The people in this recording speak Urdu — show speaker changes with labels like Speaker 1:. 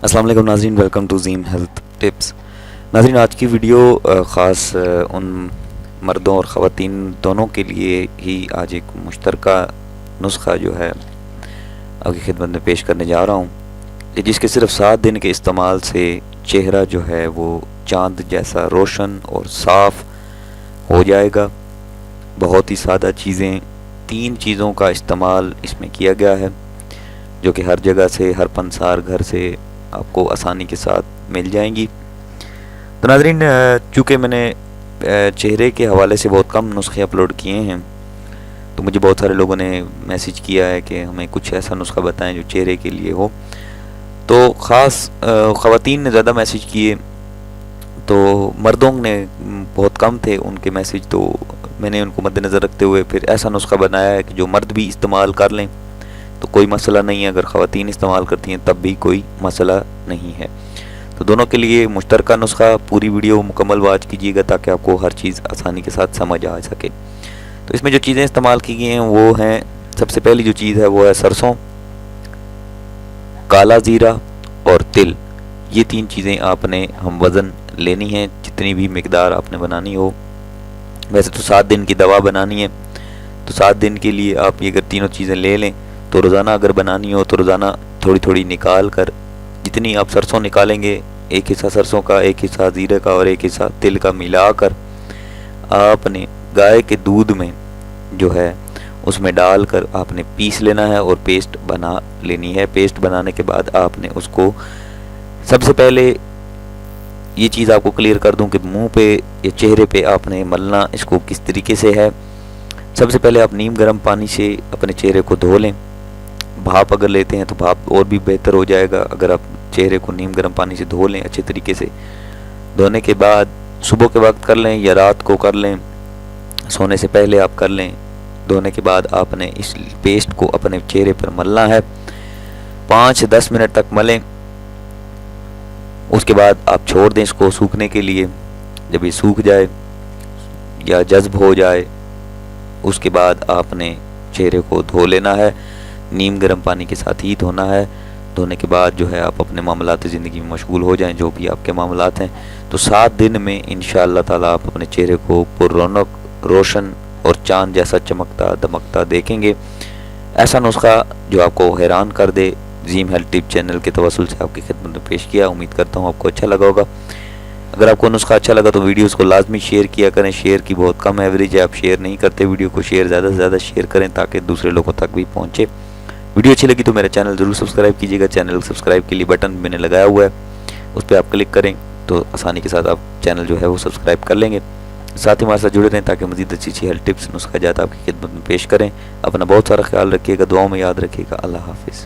Speaker 1: السلام علیکم ناظرین، ویلکم ٹو زیم ہیلتھ ٹپس۔ ناظرین، آج کی ویڈیو خاص ان مردوں اور خواتین دونوں کے لیے ہی آج ایک مشترکہ نسخہ جو ہے آپ کی خدمت میں پیش کرنے جا رہا ہوں، جس کے صرف 7 دن کے استعمال سے چہرہ جو ہے وہ چاند جیسا روشن اور صاف ہو جائے گا۔ بہت ہی سادہ چیزیں، 3 چیزوں کا استعمال اس میں کیا گیا ہے جو کہ ہر جگہ سے، ہر پنسار گھر سے آپ کو آسانی کے ساتھ مل جائیں گی۔ تو ناظرین، چونکہ میں نے چہرے کے حوالے سے بہت کم نسخے اپلوڈ کیے ہیں، تو مجھے بہت سارے لوگوں نے میسیج کیا ہے کہ ہمیں کچھ ایسا نسخہ بتائیں جو چہرے کے لیے ہو۔ تو خاص خواتین نے زیادہ میسیج کیے، تو مردوں نے بہت کم تھے ان کے میسیج، تو میں نے ان کو مد نظر رکھتے ہوئے پھر ایسا نسخہ بنایا ہے کہ جو مرد بھی استعمال کر لیں تو کوئی مسئلہ نہیں ہے، اگر خواتین استعمال کرتی ہیں تب بھی کوئی مسئلہ نہیں ہے۔ تو دونوں کے لیے مشترکہ نسخہ، پوری ویڈیو مکمل واچ کیجیے گا تاکہ آپ کو ہر چیز آسانی کے ساتھ سمجھ آ سکے۔ تو اس میں جو چیزیں استعمال کی گئی ہیں وہ ہیں، سب سے پہلی جو چیز ہے وہ ہے سرسوں، کالا زیرہ اور تل۔ یہ 3 چیزیں آپ نے ہم وزن لینی ہیں، جتنی بھی مقدار آپ نے بنانی ہو۔ ویسے تو 7 دن کی دوا بنانی ہے، تو 7 دن کے لیے آپ یہ اگر تینوں چیزیں لے لیں تو روزانہ اگر بنانی ہو تو روزانہ تھوڑی تھوڑی نکال کر، جتنی آپ سرسوں نکالیں گے، ایک حصہ سرسوں کا، ایک حصہ زیرے کا اور ایک حصہ تل کا ملا کر آپ نے گائے کے دودھ میں جو ہے اس میں ڈال کر آپ نے پیس لینا ہے اور پیسٹ بنا لینی ہے۔ پیسٹ بنانے کے بعد آپ نے اس کو، سب سے پہلے یہ چیز آپ کو کلیئر کر دوں کہ منہ پہ یا چہرے پہ آپ نے ملنا اس کو کس طریقے سے ہے۔ سب سے پہلے آپ نیم گرم پانی سے اپنے چہرے کو دھو لیں۔ بھاپ اگر لیتے ہیں تو بھاپ اور بھی بہتر ہو جائے گا، اگر آپ چہرے کو نیم گرم پانی سے دھو لیں اچھے طریقے سے۔ دھونے کے بعد صبح کے وقت کر لیں یا رات کو کر لیں، سونے سے پہلے آپ کر لیں۔ دھونے کے بعد آپ نے اس پیسٹ کو اپنے چہرے پر ملنا ہے، 5 سے 10 منٹ تک ملیں۔ اس کے بعد آپ چھوڑ دیں اس کو سوکھنے کے لیے۔ جب یہ سوکھ جائے یا جذب ہو جائے، اس کے بعد آپ نے چہرے کو دھو لینا ہے، نیم گرم پانی کے ساتھ ہی دھونا ہے۔ دھونے کے بعد جو ہے آپ اپنے معاملات زندگی میں مشغول ہو جائیں، جو بھی آپ کے معاملات ہیں۔ تو 7 دن میں انشاءاللہ تعالی آپ اپنے چہرے کو پر رونق، روشن اور چاند جیسا چمکتا دمکتا دیکھیں گے۔ ایسا نسخہ جو آپ کو حیران کر دے، زیم ہیلتھ ٹپ چینل کے توسل سے آپ کی خدمت میں پیش کیا۔ امید کرتا ہوں آپ کو اچھا لگا ہوگا۔ اگر آپ کو نسخہ اچھا لگا تو ویڈیوز کو لازمی شیئر کیا کریں۔ شیئر کی بہت کم ایوریج ہے، آپ شیئر نہیں کرتے ویڈیو کو۔ شیئر زیادہ سے زیادہ شیئر کریں تاکہ دوسرے لوگوں تک بھی پہنچے۔ ویڈیو اچھی لگی تو میرا چینل ضرور سبسکرائب کیجیے گا۔ چینل سبسکرائب کے لیے بٹن میں نے لگایا ہوا ہے، اس پہ آپ کلک کریں تو آسانی کے ساتھ آپ چینل جو ہے وہ سبسکرائب کر لیں گے۔ ساتھ ہی ہمارے ساتھ جڑے رہیں تاکہ مزید اچھی ہیلتھ ٹپس، نسخہ جات آپ کی خدمت میں پیش کریں۔ اپنا بہت سارا خیال رکھیے گا، دعاؤں میں یاد رکھیے گا۔ اللہ حافظ۔